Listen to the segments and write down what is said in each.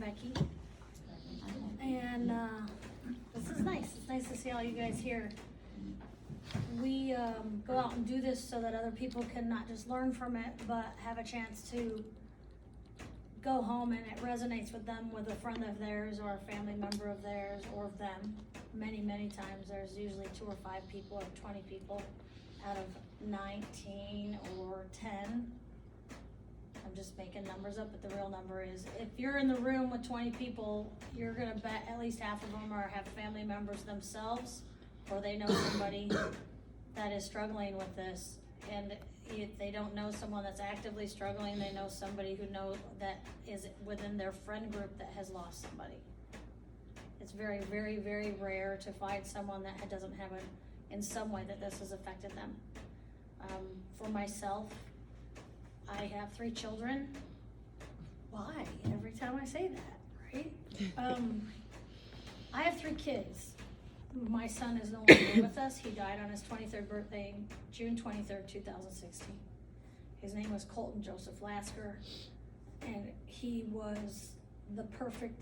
Becky. And this is nice. It's nice to see all you guys here. We go out and do this so that other people can not just learn from it, but have a chance to go home and it resonates with them, with a friend of theirs or a family member of theirs or of them. Many, many times there's usually 2 or 5 people or 20 people out of 19 or 10. I'm just making numbers up, but the real number is, if you're in the room with 20 people, you're gonna bet at least half of them have family members themselves, or they know somebody that is struggling with this. And if they don't know someone that's actively struggling, they know somebody who that is within their friend group that has lost somebody. It's very, very, very rare to find someone that doesn't have in some way that this has affected them. For myself, I have 3 children. Why? Every time I say that, right? I have 3 kids. My son is no longer with us. He died on his 23rd birthday, June 23rd, 2016. His name was Colton Joseph Lasker, and he was the perfect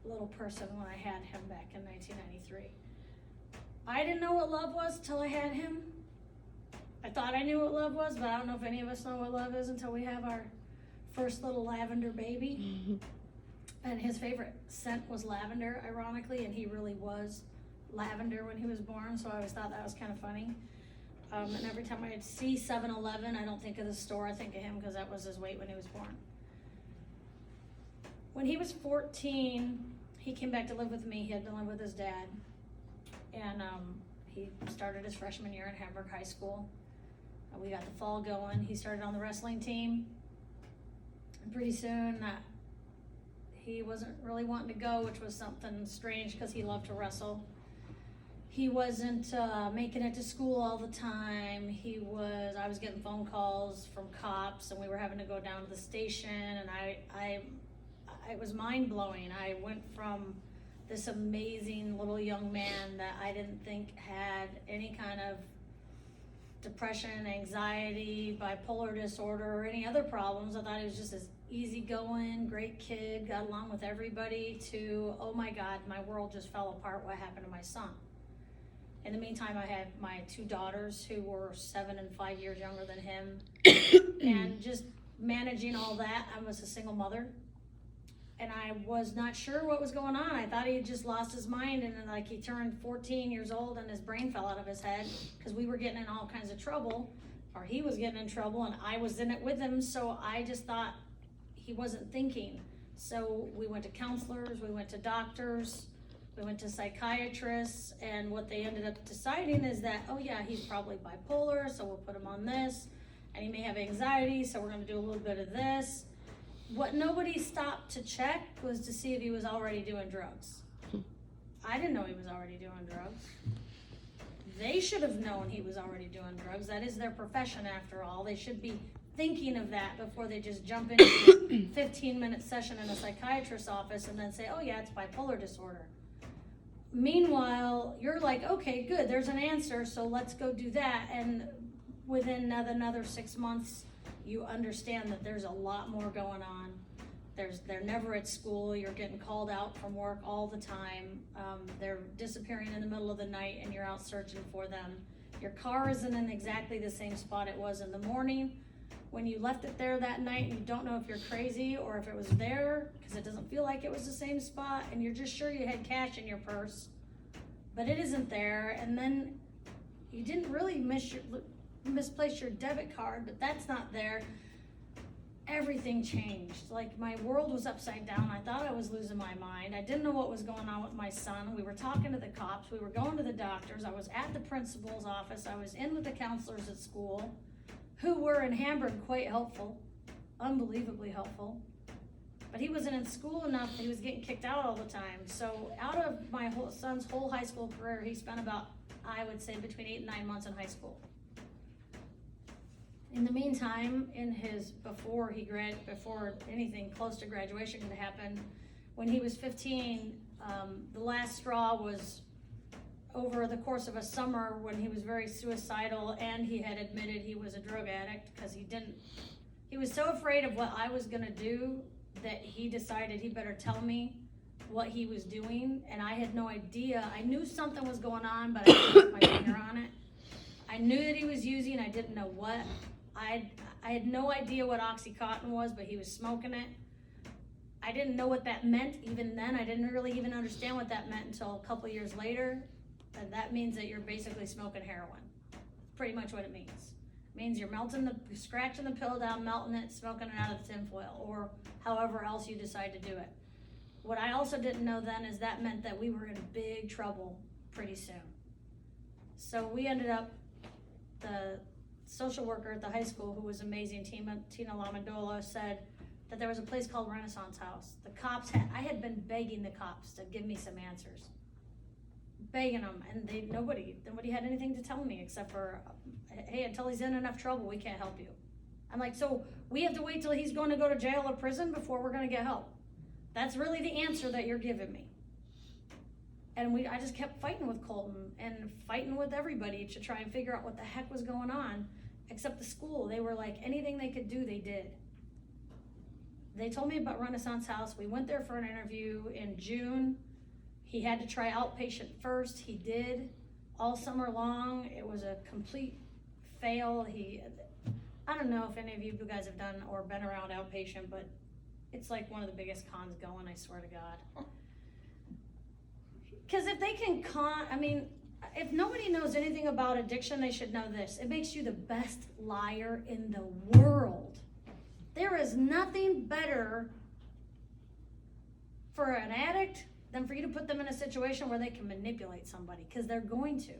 little person when I had him back in 1993. I didn't know what love was till I had him. I thought I knew what love was, but I don't know if any of us know what love is until we have our first little lavender baby. And his favorite scent was lavender, ironically, and he really was lavender when he was born, so I always thought that was kind of funny. And every time I see 7-Eleven, I don't think of the store, I think of him because that was his weight when he was born. When he was 14, he came back to live with me. He had been living with his dad, and he started his freshman year in Hamburg High School. We got the fall going. He started on the wrestling team, and pretty soon he wasn't really wanting to go, which was something strange because he loved to wrestle. He wasn't making it to school all the time. I was getting phone calls from cops, and we were having to go down to the station, and it was mind-blowing. I went from this amazing little young man that I didn't think had any kind of depression, anxiety, bipolar disorder, or any other problems. I thought he was just this easygoing, great kid, got along with everybody, to, oh my God, my world just fell apart. What happened to my son? In the meantime, I had my 2 daughters who were 7 and 5 years younger than him. And just managing all that, I was a single mother. And I was not sure what was going on. I thought he had just lost his mind, and then like he turned 14 years old and his brain fell out of his head because we were getting in all kinds of trouble, or he was getting in trouble and I was in it with him. So I just thought he wasn't thinking. So we went to counselors, we went to doctors, we went to psychiatrists, and what they ended up deciding is that, oh yeah, he's probably bipolar, so we'll put him on this, and he may have anxiety, so we're gonna do a little bit of this. What nobody stopped to check was to see if he was already doing drugs. I didn't know he was already doing drugs. They should have known he was already doing drugs. That is their profession after all. They should be thinking of that before they just jump into a 15-minute session in a psychiatrist's office and then say, oh yeah, it's bipolar disorder. Meanwhile, you're like, okay, good, there's an answer, so let's go do that. And within another 6 months, you understand that there's a lot more going on. They're never at school. You're getting called out from work all the time. They're disappearing in the middle of the night and you're out searching for them. Your car isn't in exactly the same spot it was in the morning when you left it there that night, and you don't know if you're crazy or if it was there because it doesn't feel like it was the same spot, and you're just sure you had cash in your purse, but it isn't there. And then you didn't really misplace your debit card, but that's not there. Everything changed. Like, my world was upside down. I thought I was losing my mind. I didn't know what was going on with my son. We were talking to the cops. We were going to the doctors. I was at the principal's office. I was in with the counselors at school, who were in Hamburg quite helpful, unbelievably helpful. But he wasn't in school enough. He was getting kicked out all the time. So out of my son's whole high school career, he spent about, I would say, between 8 and 9 months in high school. In the meantime, before anything close to graduation could happen, when he was 15, the last straw was over the course of a summer when he was very suicidal, and he had admitted he was a drug addict because he was so afraid of what I was gonna do that he decided he better tell me what he was doing, and I had no idea. I knew something was going on, but I didn't put my finger on it. I knew that he was using, I didn't know what. I had no idea what Oxycontin was, but he was smoking it. I didn't know what that meant even then. I didn't really even understand what that meant until a couple years later. And that means that you're basically smoking heroin. Pretty much what it means. It means you're scratching the pill down, melting it, smoking it out of the tinfoil, or however else you decide to do it. What I also didn't know then is that meant that we were in big trouble pretty soon. So we ended up, the social worker at the high school, who was amazing, Tina Lamandola, said that there was a place called Renaissance House. The cops I had been begging the cops to give me some answers. Begging them, and nobody had anything to tell me except for, hey, until he's in enough trouble, we can't help you. I'm like, so we have to wait till he's going to go to jail or prison before we're going to get help? That's really the answer that you're giving me. And I just kept fighting with Colton and fighting with everybody to try and figure out what the heck was going on, except the school. They were like, anything they could do, they did. They told me about Renaissance House. We went there for an interview in June. He had to try outpatient first. He did all summer long. It was a complete fail. I don't know if any of you guys have done or been around outpatient, but it's like one of the biggest cons going, I swear to God. Because if they can if nobody knows anything about addiction, they should know this. It makes you the best liar in the world. There is nothing better for an addict than for you to put them in a situation where they can manipulate somebody, because they're going to.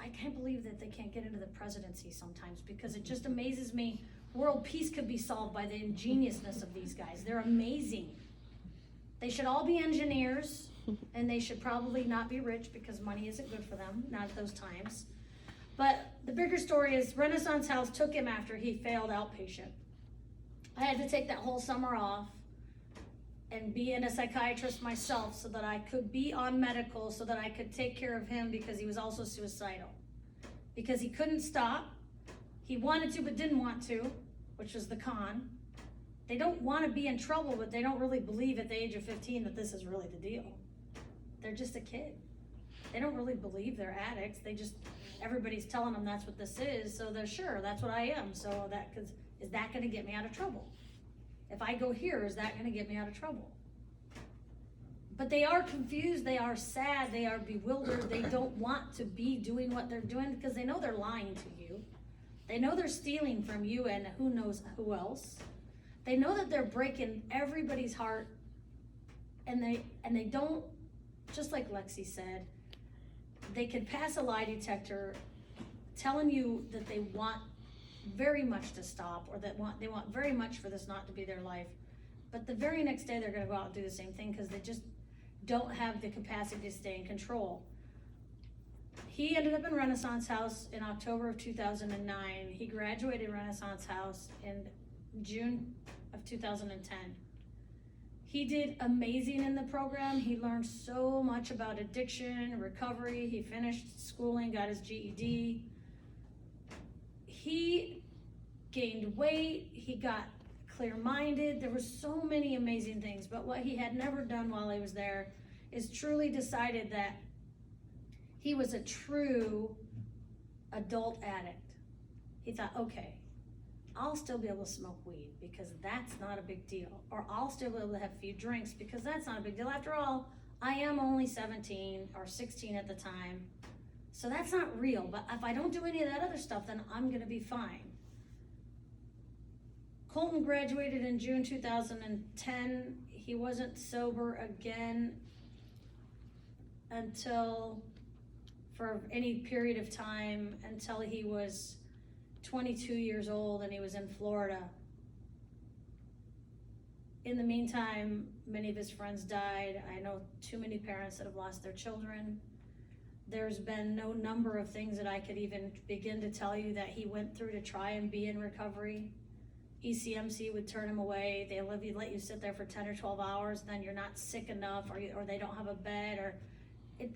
I can't believe that they can't get into the presidency sometimes, because it just amazes me. World peace could be solved by the ingeniousness of these guys. They're amazing. They should all be engineers, and they should probably not be rich, because money isn't good for them, not at those times. But the bigger story is Renaissance House took him after he failed outpatient. I had to take that whole summer off and be in a psychiatrist myself so that I could be on medical, so that I could take care of him, because he was also suicidal. Because he couldn't stop. He wanted to but didn't want to, which was the con. They don't want to be in trouble, but they don't really believe at the age of 15 that this is really the deal. They're just a kid. They don't really believe they're addicts. Everybody's telling them that's what this is, so they're sure, that's what I am. So is that gonna get me out of trouble? If I go here, is that gonna get me out of trouble? But they are confused, they are sad, they are bewildered, they don't want to be doing what they're doing, because they know they're lying to you. They know they're stealing from you and who knows who else. They know that they're breaking everybody's heart, and they don't, just like Lexi said, they could pass a lie detector telling you that they want very much to stop, or they want very much for this not to be their life. But the very next day they're gonna go out and do the same thing, because they just don't have the capacity to stay in control. He ended up in Renaissance House in October of 2009. He graduated Renaissance House in June of 2010. He did amazing in the program. He learned so much about addiction, recovery. He finished schooling, got his GED. He gained weight. He got clear-minded. There were so many amazing things, but what he had never done while he was there is truly decided that he was a true adult addict. He thought, okay, I'll still be able to smoke weed because that's not a big deal. Or I'll still be able to have a few drinks because that's not a big deal. After all, I am only 17 or 16 at the time. So that's not real. But if I don't do any of that other stuff, then I'm gonna be fine. Colton graduated in June 2010. He wasn't sober again for any period of time until he was 22 years old and he was in Florida. In the meantime, many of his friends died. I know too many parents that have lost their children. There's been no number of things that I could even begin to tell you that he went through to try and be in recovery. ECMC would turn him away. They let you sit there for 10 or 12 hours, then you're not sick enough, or they don't have a bed,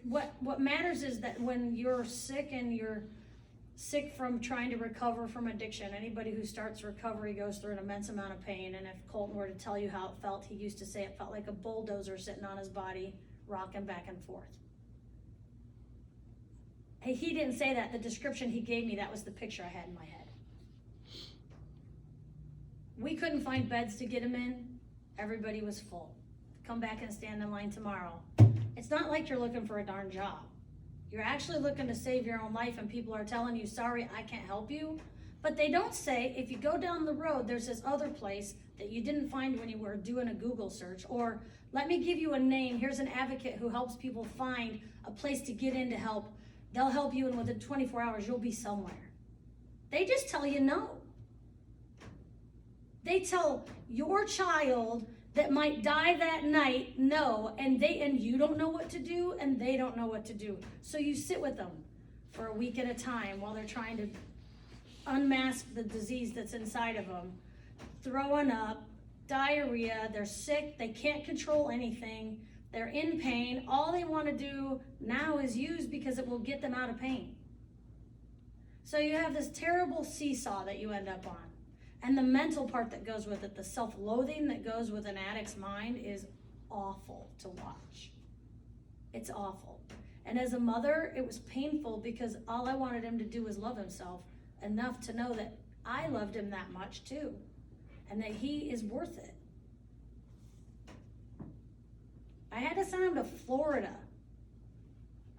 what matters is that when you're sick and sick from trying to recover from addiction. Anybody who starts recovery goes through an immense amount of pain. And if Colton were to tell you how it felt, he used to say it felt like a bulldozer sitting on his body, rocking back and forth. Hey, he didn't say that. The description he gave me, that was the picture I had in my head. We couldn't find beds to get him in. Everybody was full. Come back and stand in line tomorrow. It's not like you're looking for a darn job. You're actually looking to save your own life, and people are telling you, sorry, I can't help you. But they don't say, if you go down the road, there's this other place that you didn't find when you were doing a Google search, or let me give you a name. Here's an advocate who helps people find a place to get in to help. They'll help you, and within 24 hours, you'll be somewhere. They just tell you no. They tell your child that might die that night, no, and you don't know what to do, and they don't know what to do. So you sit with them for a week at a time while they're trying to unmask the disease that's inside of them. Throwing up, diarrhea, they're sick, they can't control anything, they're in pain. All they want to do now is use because it will get them out of pain. So you have this terrible seesaw that you end up on. And the mental part that goes with it, the self-loathing that goes with an addict's mind, is awful to watch. It's awful. And as a mother, it was painful because all I wanted him to do was love himself enough to know that I loved him that much too, and that he is worth it. I had to send him to Florida.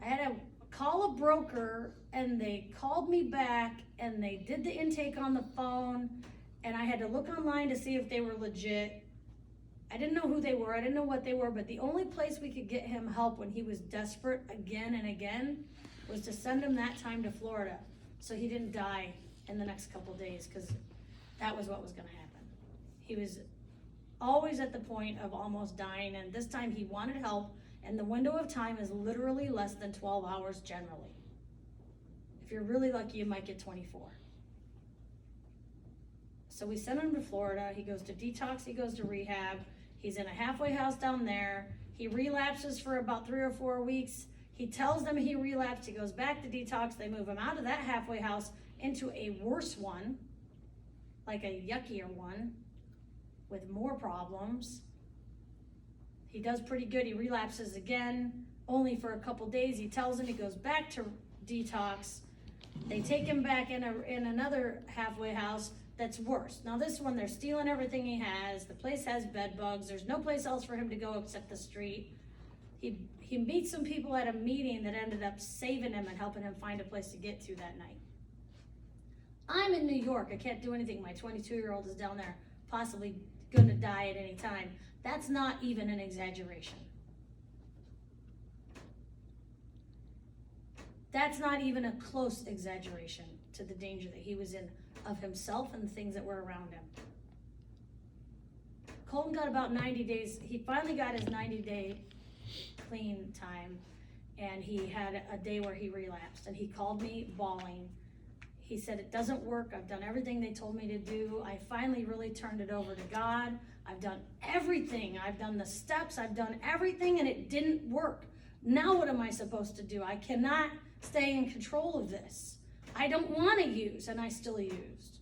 I had to call a broker, and they called me back, and they did the intake on the phone, and I had to look online to see if they were legit. I didn't know who they were, I didn't know what they were, but the only place we could get him help when he was desperate again and again was to send him that time to Florida so he didn't die in the next couple days, because that was what was gonna happen. He was always at the point of almost dying, and this time he wanted help, and the window of time is literally less than 12 hours generally. If you're really lucky, you might get 24. So we send him to Florida. He goes to detox, he goes to rehab. He's in a halfway house down there. He relapses for about 3 or 4 weeks. He tells them he relapsed. He goes back to detox. They move him out of that halfway house into a worse one, like a yuckier one with more problems. He does pretty good. He relapses again, only for a couple days. He tells them he goes back to detox. They take him back in another halfway house that's worse. Now this one, they're stealing everything he has. The place has bed bugs. There's no place else for him to go except the street. He meets some people at a meeting that ended up saving him and helping him find a place to get to that night. I'm in New York. I can't do anything. My 22-year-old is down there, possibly going to die at any time. That's not even an exaggeration. That's not even a close exaggeration to the danger that he was in of himself and the things that were around him. Colton got about 90 days. He finally got his 90-day clean time, and he had a day where he relapsed, and he called me bawling. He said, it doesn't work. I've done everything they told me to do. I finally really turned it over to God. I've done everything. I've done the steps. I've done everything, and it didn't work. Now what am I supposed to do? I cannot stay in control of this. I don't want to use, and I still used.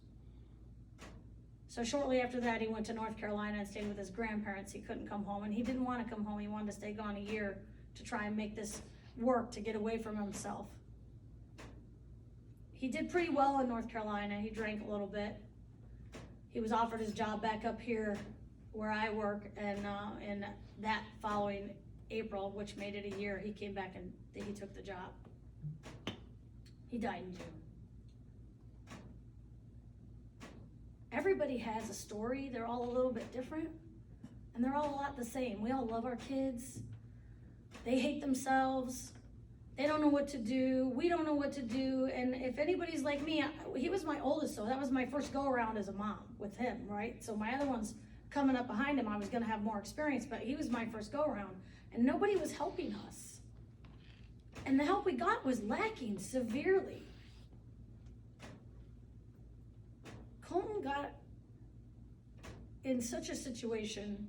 So shortly after that, he went to North Carolina and stayed with his grandparents. He couldn't come home, and he didn't want to come home. He wanted to stay gone a year to try and make this work, to get away from himself. He did pretty well in North Carolina. He drank a little bit. He was offered his job back up here where I work, and in that following April, which made it a year, he came back and he took the job. He died in June. Everybody has a story. They're all a little bit different, and they're all a lot the same. We all love our kids. They hate themselves. They don't know what to do. We don't know what to do. And if anybody's like me, he was my oldest, so that was my first go around as a mom with him, right? So my other ones coming up behind him, I was gonna have more experience, but he was my first go around, and nobody was helping us. And the help we got was lacking severely. Colton got in such a situation.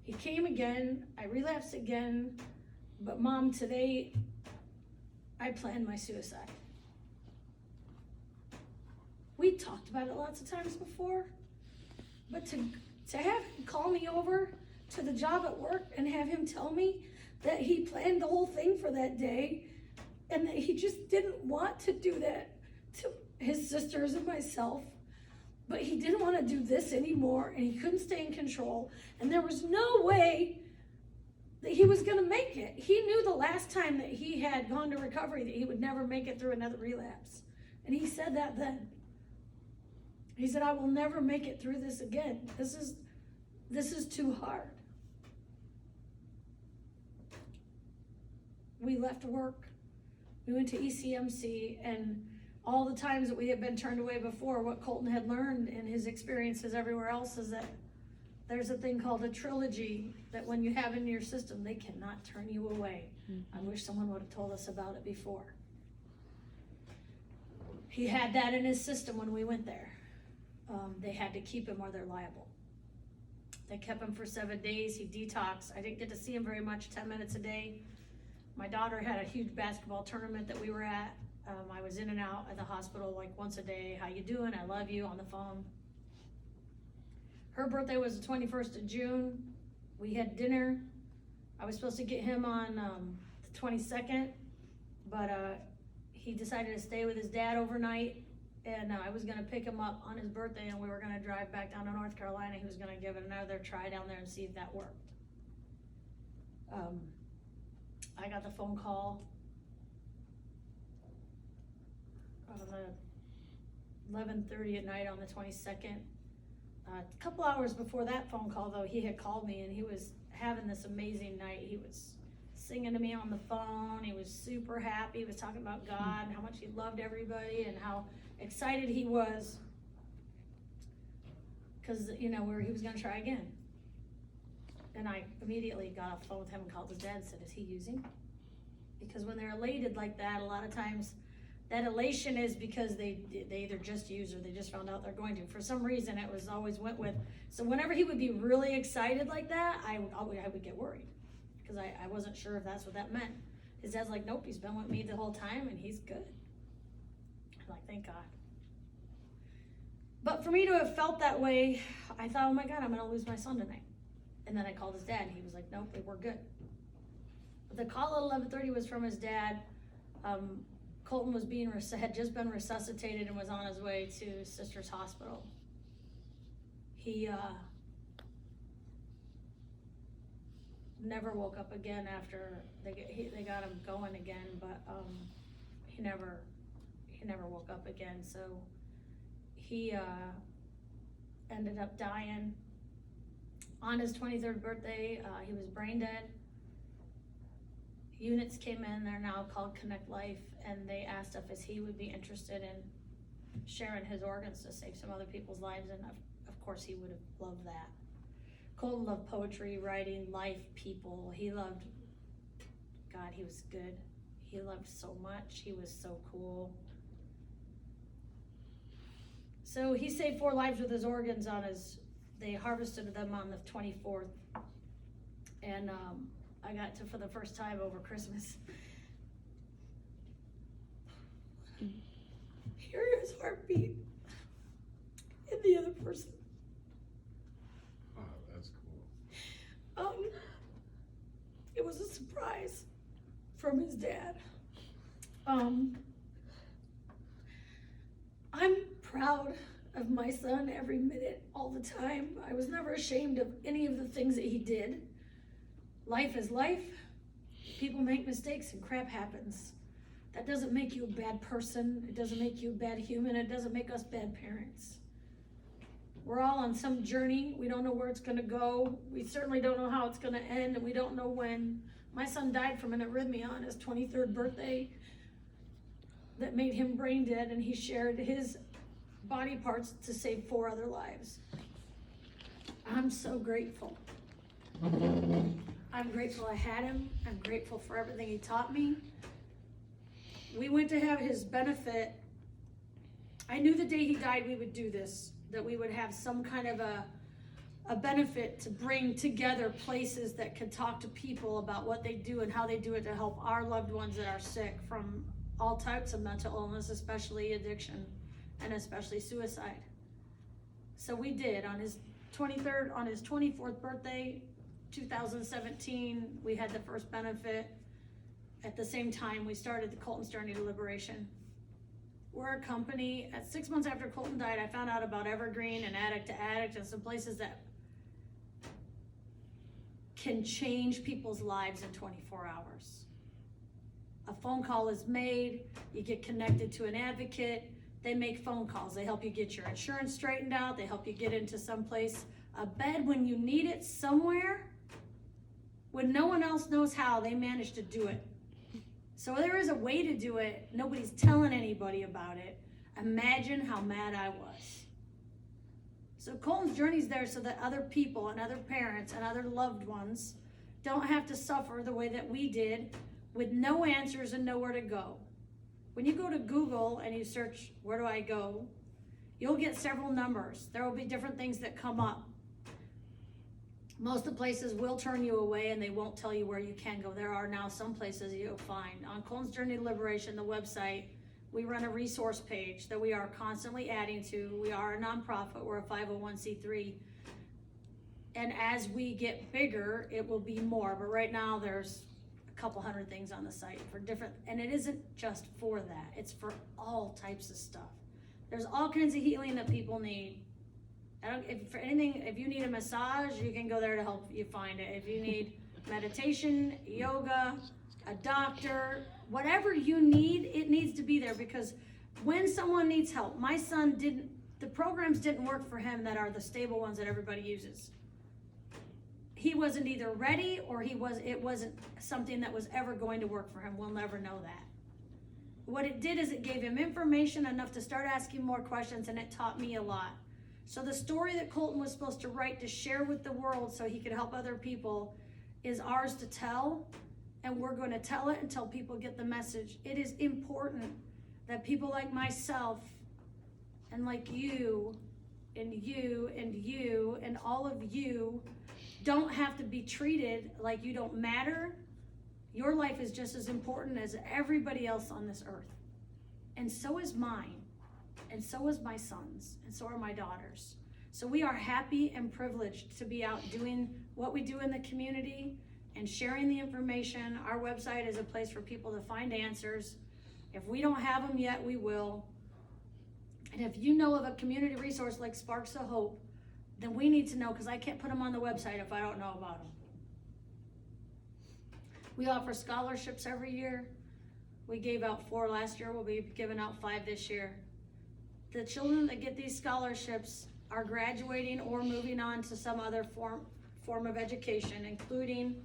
He came again, I relapsed again, but Mom, today I planned my suicide. We talked about it lots of times before, but to have him call me over to the job at work and have him tell me that he planned the whole thing for that day and that he just didn't want to do that to his sisters and myself, but he didn't want to do this anymore and he couldn't stay in control and there was no way that he was going to make it. He knew the last time that he had gone to recovery that he would never make it through another relapse. And he said that then. He said, I will never make it through this again. This is too hard. We left work. We went to ECMC, and all the times that we had been turned away before, what Colton had learned in his experiences everywhere else is that there's a thing called a trilogy that when you have in your system, they cannot turn you away. I wish someone would have told us about it before. He had that in his system when we went there. They had to keep him or they're liable. They kept him for 7 days. He detoxed. I didn't get to see him very much, 10 minutes a day. My daughter had a huge basketball tournament that we were at. I was in and out at the hospital like once a day. How you doing? I love you on the phone. Her birthday was the 21st of June. We had dinner. I was supposed to get him on the 22nd, but he decided to stay with his dad overnight, and I was gonna pick him up on his birthday, and we were gonna drive back down to North Carolina. He was gonna give it another try down there and see if that worked. I got the phone call on 11:30 at night on the 22nd. A couple hours before that phone call, though, he had called me and he was having this amazing night. He was singing to me on the phone. He was super happy. He was talking about God and how much he loved everybody and how excited he was because, you know, he was going to try again. And I immediately got off the phone with him and called his dad and said, is he using? Because when they're elated like that, a lot of times that elation is because they either just use or they just found out they're going to. For some reason, it was always went with. So whenever he would be really excited like that, I would get worried because I wasn't sure if that's what that meant. His dad's like, nope, he's been with me the whole time and he's good. I'm like, thank God. But for me to have felt that way, I thought, oh my God, I'm gonna lose my son tonight. And then I called his dad and he was like, nope, we're good. But the call at 11:30 was from his dad. Colton was had just been resuscitated and was on his way to Sisters Hospital. He never woke up again after they got him going again, but he never woke up again. So he ended up dying on his 23rd birthday. He was brain dead. Units came in, they're now called Connect Life, and they asked if he would be interested in sharing his organs to save some other people's lives, and of course he would have loved that. Colton loved poetry, writing, life, people. He loved God, he was good. He loved so much, he was so cool. So he saved 4 lives with his organs they harvested them on the 24th, and I got to, for the first time over Christmas, hear his heartbeat in the other person. Oh, that's cool. It was a surprise from his dad. I'm proud of my son every minute, all the time. I was never ashamed of any of the things that he did. Life is life. People make mistakes and crap happens. That doesn't make you a bad person. It doesn't make you a bad human. It doesn't make us bad parents. We're all on some journey. We don't know where it's gonna go. We certainly don't know how it's gonna end, and we don't know when. My son died from an arrhythmia on his 23rd birthday that made him brain dead, and he shared his body parts to save 4 other lives. I'm so grateful. I'm grateful I had him. I'm grateful for everything he taught me. We went to have his benefit. I knew the day he died we would do this, that we would have some kind of a benefit to bring together places that could talk to people about what they do and how they do it to help our loved ones that are sick from all types of mental illness, especially addiction and especially suicide. So we did, on his 24th birthday, 2017, we had the first benefit. At the same time, we started the Colton's Journey to Liberation. We're a company, at 6 months after Colton died, I found out about Evergreen and Addict to Addict and some places that can change people's lives in 24 hours. A phone call is made, you get connected to an advocate, they make phone calls, they help you get your insurance straightened out, they help you get into some place, a bed when you need it somewhere, when no one else knows how, they manage to do it. So there is a way to do it, nobody's telling anybody about it. Imagine how mad I was. So Colton's Journey's there so that other people and other parents and other loved ones don't have to suffer the way that we did with no answers and nowhere to go. When you go to Google and you search, where do I go? You'll get several numbers. There will be different things that come up. Most of the places will turn you away and they won't tell you where you can go. There are now some places you'll find. On Colton's Journey to Liberation, the website, we run a resource page that we are constantly adding to. We are a nonprofit, we're a 501c3. And as we get bigger, it will be more. But right now there's a couple hundred things on the site for different, and it isn't just for that, it's for all types of stuff. There's all kinds of healing that people need. If you need a massage, you can go there to help you find it. If you need meditation, yoga, a doctor, whatever you need, it needs to be there, because when someone needs help, my son the programs didn't work for him that are the stable ones that everybody uses. He wasn't either ready or it wasn't something that was ever going to work for him. We'll never know that. What it did is it gave him information enough to start asking more questions, and it taught me a lot. So the story that Colton was supposed to write to share with the world so he could help other people is ours to tell, and we're going to tell it until people get the message. It is important that people like myself and like you and you and you and all of you don't have to be treated like you don't matter. Your life is just as important as everybody else on this earth. And so is mine. And so is my son's. And so are my daughters. So we are happy and privileged to be out doing what we do in the community and sharing the information. Our website is a place for people to find answers. If we don't have them yet, we will. And if you know of a community resource like Sparks of Hope, then we need to know, because I can't put them on the website if I don't know about them. We offer scholarships every year. We gave out 4 last year. We'll be giving out 5 this year. The children that get these scholarships are graduating or moving on to some other form of education, including,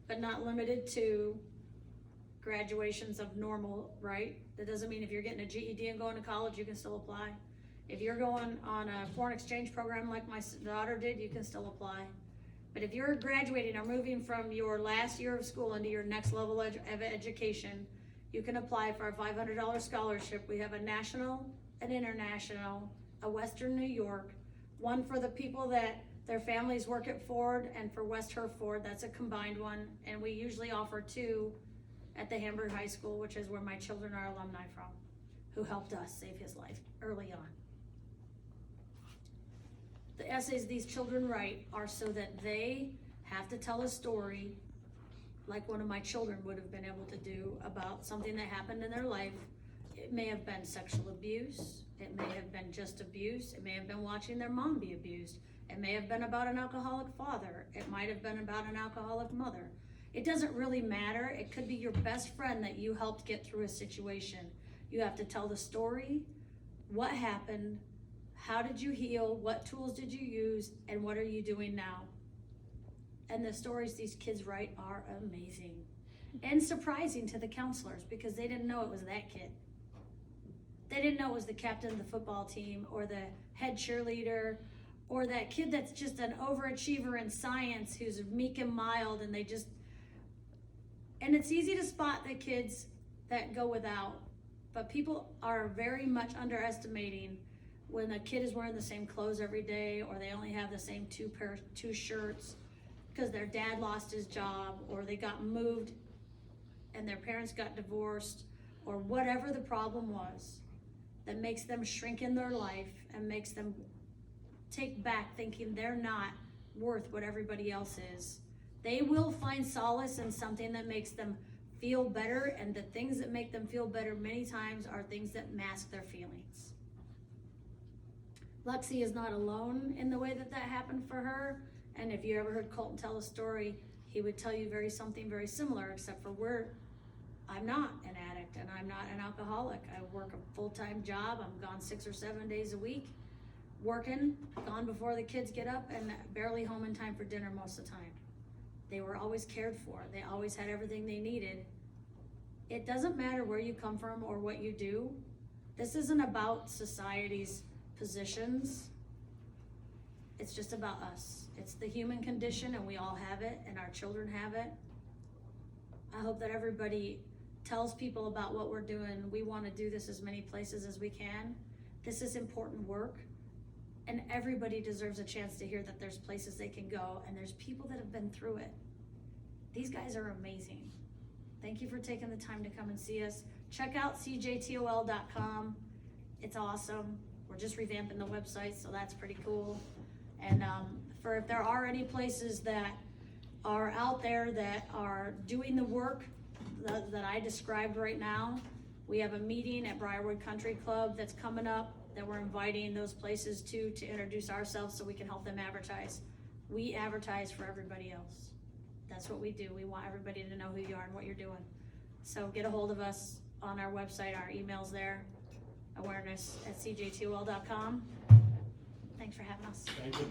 but not limited to, graduations of normal, right? That doesn't mean if you're getting a GED and going to college, you can still apply. If you're going on a foreign exchange program like my daughter did, you can still apply. But if you're graduating or moving from your last year of school into your next level of education, you can apply for a $500 scholarship. We have a national, an international, a Western New York, one for the people that their families work at Ford, and for West Hereford, that's a combined one. And we usually offer 2 at the Hamburg High School, which is where my children are alumni from, who helped us save his life early on. The essays these children write are so that they have to tell a story like one of my children would have been able to do about something that happened in their life. It may have been sexual abuse, it may have been just abuse, it may have been watching their mom be abused, it may have been about an alcoholic father, it might have been about an alcoholic mother. It doesn't really matter. It could be your best friend that you helped get through a situation. You have to tell the story, what happened, how did you heal, what tools did you use, and what are you doing now? And the stories these kids write are amazing and surprising to the counselors, because they didn't know it was that kid. They didn't know it was the captain of the football team or the head cheerleader or that kid that's just an overachiever in science who's meek and mild, and and it's easy to spot the kids that go without, but people are very much underestimating when a kid is wearing the same clothes every day, or they only have the same 2 shirts because their dad lost his job, or they got moved and their parents got divorced, or whatever the problem was. that makes them shrink in their life and makes them take back thinking they're not worth what everybody else is. They will find solace in something that makes them feel better, and the things that make them feel better many times are things that mask their feelings. Lexi is not alone in the way that happened for her, and if you ever heard Colton tell a story, he would tell you something very similar, except for I'm not an addict and I'm not an alcoholic. I work a full-time job. I'm gone 6 or 7 days a week, working, gone before the kids get up, and barely home in time for dinner most of the time. They were always cared for. They always had everything they needed. It doesn't matter where you come from or what you do. This isn't about society's positions. It's just about us. It's the human condition, and we all have it, and our children have it. I hope that everybody tells people about what we're doing. We want to do this as many places as we can. This is important work, and everybody deserves a chance to hear that there's places they can go, and there's people that have been through it. These guys are amazing. Thank you for taking the time to come and see us. Check out cjtol.com. It's awesome. We're just revamping the website, so that's pretty cool. And for if there are any places that are out there that are doing the work that I described right now, we have a meeting at Briarwood Country Club that's coming up that we're inviting those places to introduce ourselves so we can help them advertise. We advertise for everybody else. That's what we do. We want everybody to know who you are and what you're doing. So get a hold of us on our website. Our email's there, awareness@cjtol.com. Thanks for having us. Thank you.